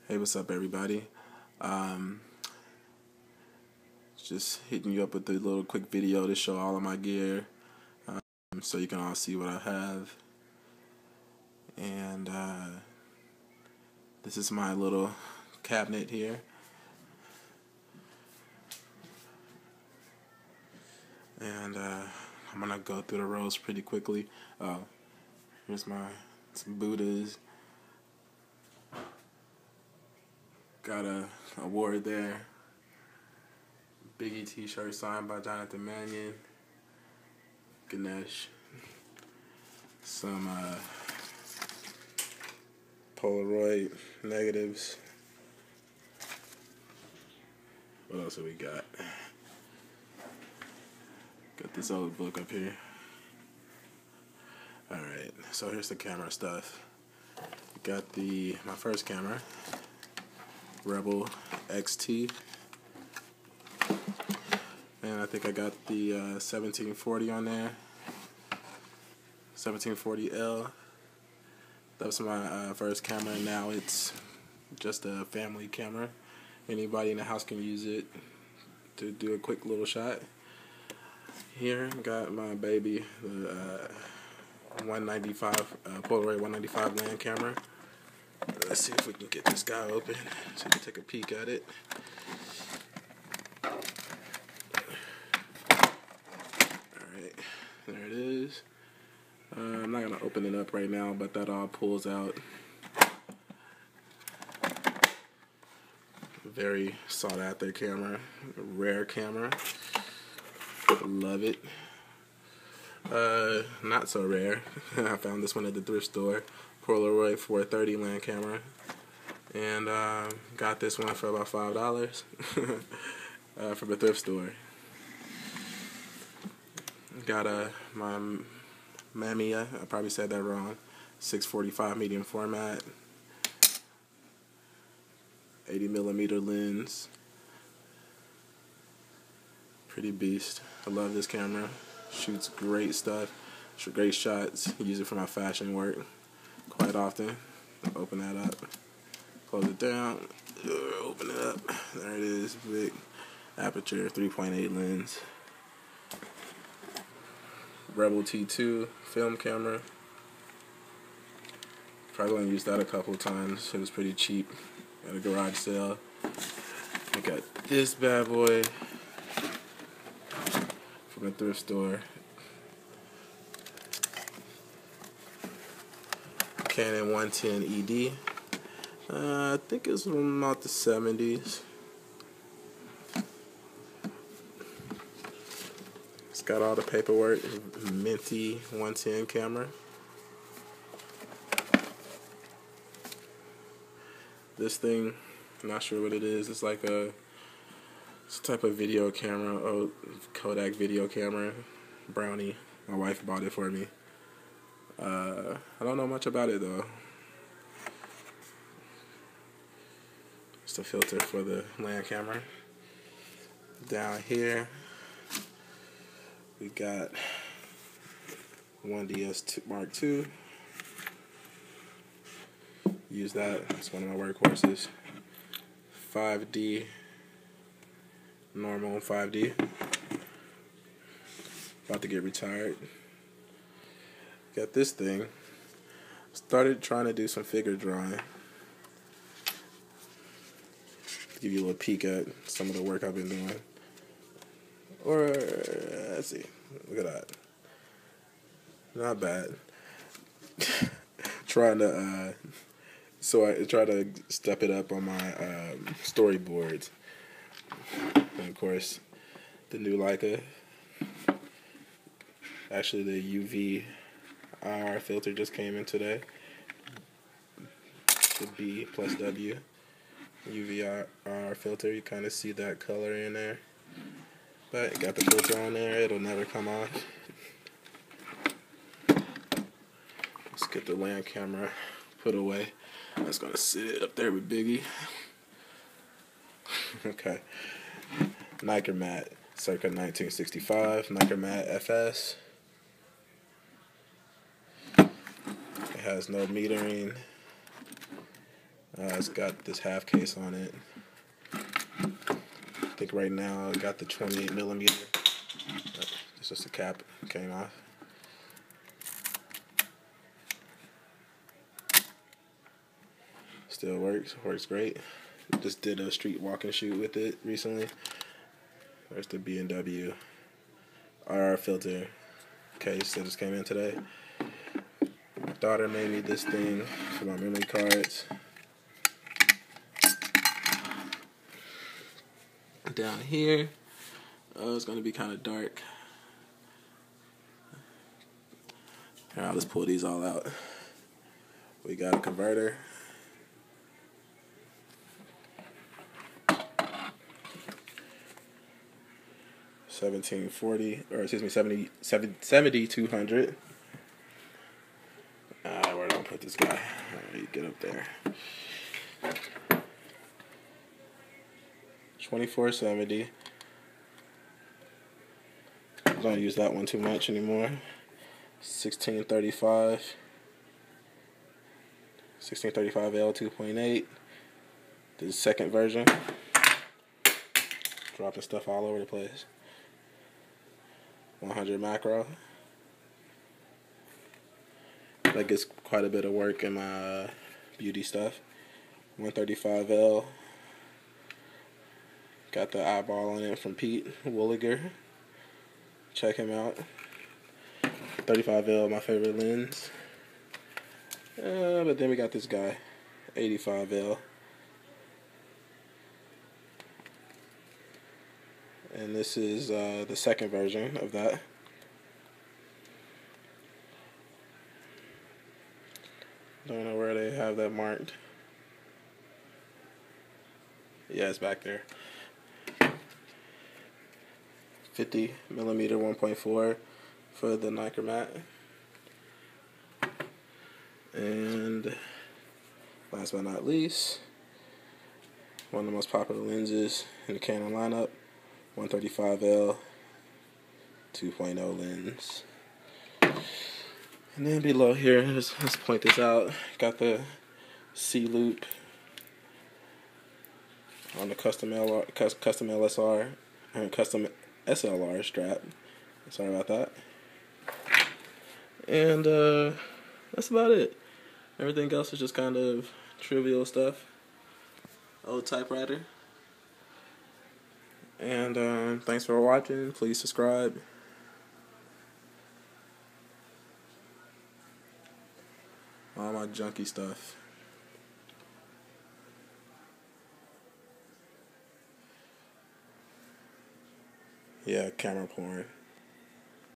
Hey, what's up, everybody? Just hitting you up with a little quick video to show all of my gear, so you can all see what I have. And this is my little cabinet here. And I'm gonna go through the rows pretty quickly. Here's some Buddhas. Got a award there. Biggie t-shirt signed by Jonathan Mannion. Ganesh. Some Polaroid negatives. What else have we got? Got this old book up here. Alright, so here's the camera stuff. Got my first camera, Rebel XT. And I think I got the 1740 on there. 1740L. That was my first camera, and now it's just a family camera. Anybody in the house can use it to do a quick little shot. Here, got my baby, the 195 Polaroid 195 land camera. Let's see if we can get this guy open so we can take a peek at it. Alright, there it is. I'm not going to open it up right now, but that all pulls out. Very sought after camera, rare camera. Love it. Not so rare. I found this one at the thrift store. Polaroid 430 land camera, and got this one for about $5 from the thrift store. Got my Mamiya, I probably said that wrong, 645 medium format, 80mm lens. Pretty beast. I love this camera. Shoots great stuff, great shots. Use it for my fashion work quite often. Open that up, close it down, open it up. There it is, big aperture, 3.8 lens. Rebel T2 film camera. Probably gonna use that a couple of times. It was pretty cheap at a garage sale. I got this bad boy from a thrift store. Canon 110 ED. I think it's from about the 70s. It's got all the paperwork. Minty 110 camera. This thing, I'm not sure what it is. It's like it's a type of video camera, Kodak video camera. Brownie. My wife bought it for me. I don't know much about it though. Just a filter for the land camera. Down here, we got 1DS Mark II. Use that. It's one of my workhorses. 5D, normal 5D. About to get retired. Got this thing. Started trying to do some figure drawing. Give you a little peek at some of the work I've been doing. Or let's see. Look at that. Not bad. Trying to so I try to step it up on my storyboards. And of course, the new Leica. Actually, the UV IR filter just came in today. The B plus W UV IR filter. You kind of see that color in there, but got the filter on there. It'll never come off. Let's get the land camera put away. That's gonna sit up there with Biggie. Okay. Nikon Mat, circa 1965. Nikon Mat FS. It has no metering. It's got this half case on it. I think right now it got the 28mm. It's just the cap came off. Still works great. Just did a street walking shoot with it recently. There's the B&W RR filter case that just came in today. My daughter made me this thing for my memory cards. Down here, it's going to be kind of dark. Here, I'll just pull these all out. We got a converter. $1740, 7200. Where do I put this guy? Alright, get up there. 2470. I don't use that one too much anymore. 1635. 1635L 2.8. The second version. Dropping stuff all over the place. 100 macro. That gets quite a bit of work in my beauty stuff. 135L. Got the eyeball on it from Pete Wooliger. Check him out. 35L, my favorite lens. But then we got this guy, 85L. And this is the second version of that. Don't know where they have that marked. Yeah, it's back there. 50mm 1.4 for the Nikon mat. And last but not least, one of the most popular lenses in the Canon lineup, 135L 2.0 lens. And then below here, let's point this out. Got the C loop on the custom LSR and custom SLR strap. Sorry about that. And that's about it. Everything else is just kind of trivial stuff. Old typewriter. And thanks for watching. Please subscribe. All my junky stuff. Yeah, camera porn.